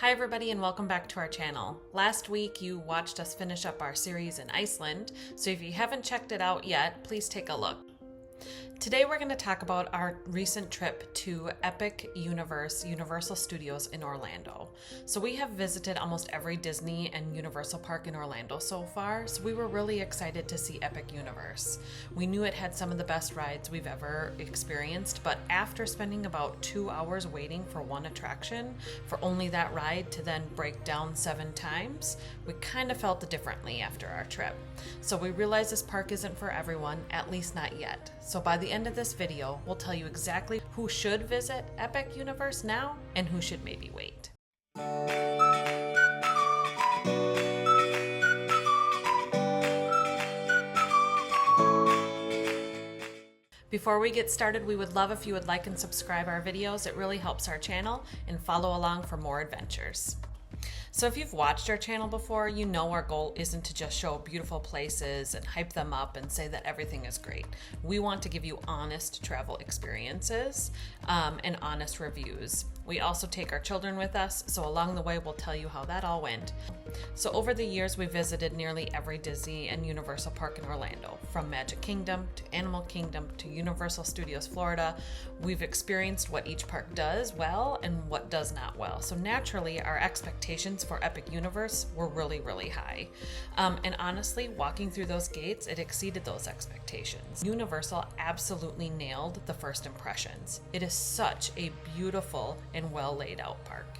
Hi everybody and welcome back to our channel. Last week you watched us finish up our series in Iceland, so if you haven't checked it out yet, please take a look. Today we're going to talk about our recent trip to Epic Universe Universal Studios in Orlando. So we have visited almost every Disney and Universal park in Orlando so far, so we were really excited to see Epic Universe. We knew it had some of the best rides we've ever experienced, but after spending about 2 hours waiting for one attraction, for only that ride to then break down 7 times, we kind of felt differently after our trip. So we realized this park isn't for everyone, at least not yet. So by the end of this video, we'll tell you exactly who should visit Epic Universe now and who should maybe wait. Before we get started, we would love if you would like and subscribe our videos. It really helps our channel, and follow along for more adventures. So if you've watched our channel before, you know our goal isn't to just show beautiful places and hype them up and say that everything is great. We want to give you honest travel experiences and honest reviews. We also take our children with us, so along the way we'll tell you how that all went. So over the years we visited nearly every Disney and Universal park in Orlando, from Magic Kingdom to Animal Kingdom to Universal Studios Florida. We've experienced what each park does well and what does not well. So naturally our expectations for Epic Universe were really high. And honestly, walking through those gates, it exceeded those expectations. Universal absolutely nailed the first impressions. It is such a beautiful and well laid out park.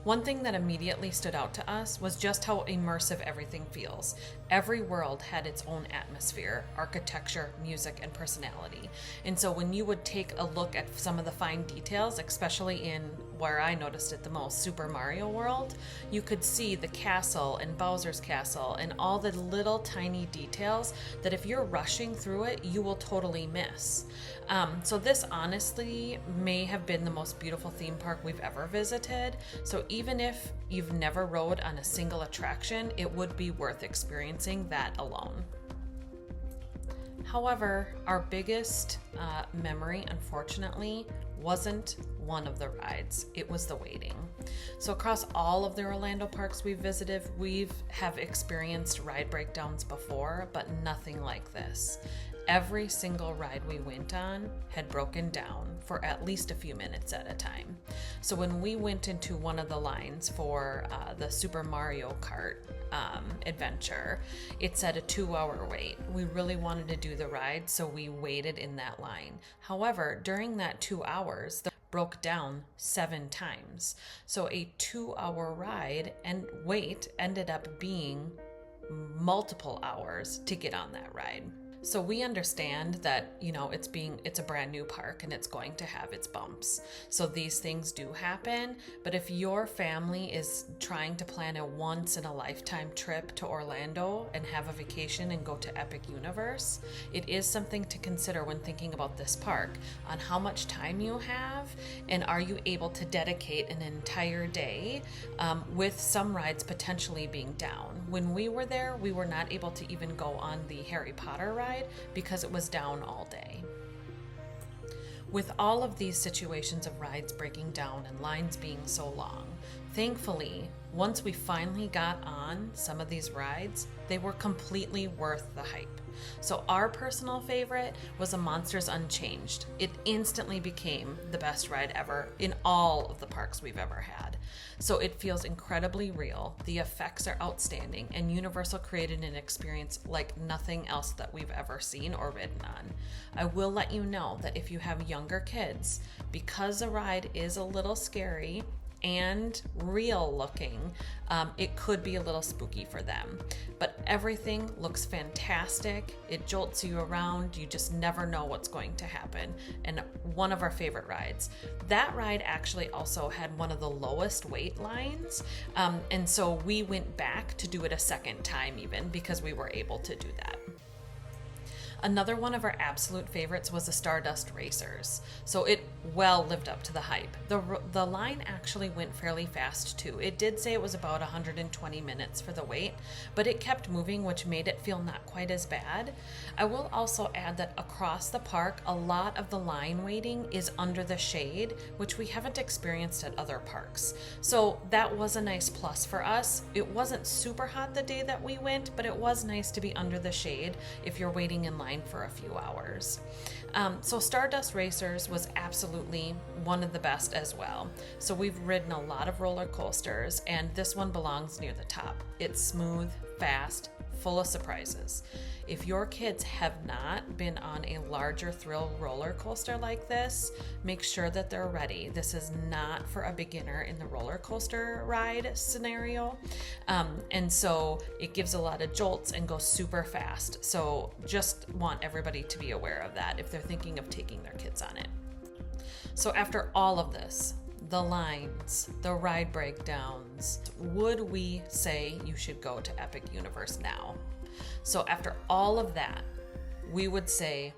One thing that immediately stood out to us was just how immersive everything feels. Every world had its own atmosphere, architecture, music, and personality. And so when you would take a look at some of the fine details, especially in where I noticed it the most, Super Mario World, you could see the castle and Bowser's castle and all the little tiny details that if you're rushing through it, you will totally miss. So this honestly may have been the most beautiful theme park we've ever visited. So even if you've never rode on a single attraction, it would be worth experiencing that alone. However, our biggest memory, unfortunately, wasn't one of the rides. It was the waiting. So across all of the Orlando parks we've visited, have experienced ride breakdowns before, but nothing like this. Every single ride we went on had broken down for at least a few minutes at a time. So when we went into one of the lines for the Super Mario Kart adventure, it said a 2-hour wait. We really wanted to do the ride, so we waited in that line. However, during that 2 hours, the broke down 7 times. So a 2-hour ride and wait ended up being multiple hours to get on that ride. So we understand that, it's a brand new park and it's going to have its bumps. So these things do happen, but if your family is trying to plan a once in a lifetime trip to Orlando and have a vacation and go to Epic Universe, it is something to consider when thinking about this park, on how much time you have and are you able to dedicate an entire day with some rides potentially being down. When we were there, we were not able to even go on the Harry Potter ride because it was down all day. With all of these situations of rides breaking down and lines being so long, thankfully, once we finally got on some of these rides, they were completely worth the hype. So our personal favorite was a Monsters Unchained. It instantly became the best ride ever in all of the parks we've ever had. So it feels incredibly real, the effects are outstanding, and Universal created an experience like nothing else that we've ever seen or ridden on. I will let you know that if you have younger kids, because the ride is a little scary and real looking, it could be a little spooky for them. But everything looks fantastic. It jolts you around. You just never know what's going to happen. And one of our favorite rides. That ride actually also had one of the lowest wait lines. And so we went back to do it a second time even because we were able to do that. Another one of our absolute favorites was the Stardust Racers. So it well lived up to the hype. The line actually went fairly fast too. It did say it was about 120 minutes for the wait, but it kept moving, which made it feel not quite as bad. I will also add that across the park, a lot of the line waiting is under the shade, which we haven't experienced at other parks. So that was a nice plus for us. It wasn't super hot the day that we went, but it was nice to be under the shade if you're waiting in line for a few hours. So Stardust Racers was absolutely one of the best as well. So we've ridden a lot of roller coasters, and this one belongs near the top. It's smooth, fast, full of surprises. If your kids have not been on a larger thrill roller coaster like this, make sure that they're ready. This is not for a beginner in the roller coaster ride scenario. And so it gives a lot of jolts and goes super fast. So just want everybody to be aware of that if they're thinking of taking their kids on it. So after all of this, the lines, the ride breakdowns, would we say you should go to Epic Universe now? So after all of that, we would say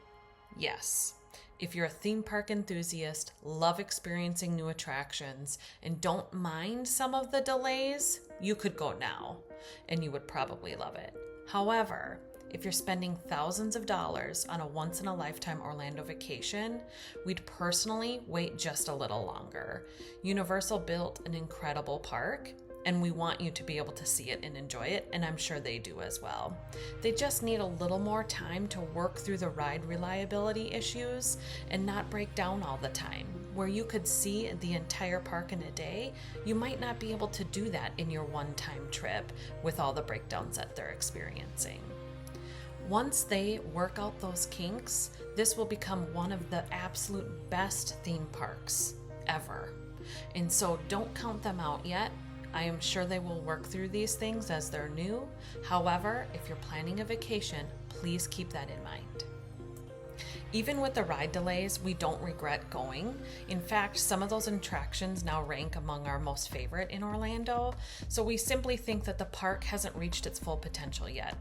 yes. If you're a theme park enthusiast, love experiencing new attractions, and don't mind some of the delays, you could go now, and you would probably love it. However, if you're spending thousands of dollars on a once-in-a-lifetime Orlando vacation, we'd personally wait just a little longer. Universal built an incredible park, and we want you to be able to see it and enjoy it, and I'm sure they do as well. They just need a little more time to work through the ride reliability issues and not break down all the time. Where you could see the entire park in a day, you might not be able to do that in your one-time trip with all the breakdowns that they're experiencing. Once they work out those kinks, this will become one of the absolute best theme parks ever. And so don't count them out yet. I am sure they will work through these things as they're new. However, if you're planning a vacation, please keep that in mind. Even with the ride delays, we don't regret going. In fact, some of those attractions now rank among our most favorite in Orlando. So we simply think that the park hasn't reached its full potential yet.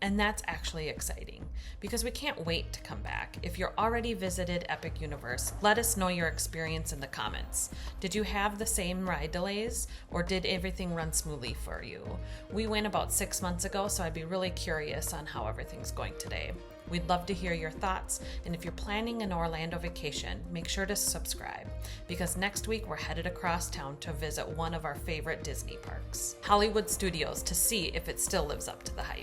And that's actually exciting because we can't wait to come back. If you're already visited Epic Universe, let us know your experience in the comments. Did you have the same ride delays or did everything run smoothly for you? We went about 6 months ago, so I'd be really curious on how everything's going today. We'd love to hear your thoughts, and if you're planning an Orlando vacation, make sure to subscribe, because next week we're headed across town to visit one of our favorite Disney parks, Hollywood Studios, to see if it still lives up to the hype.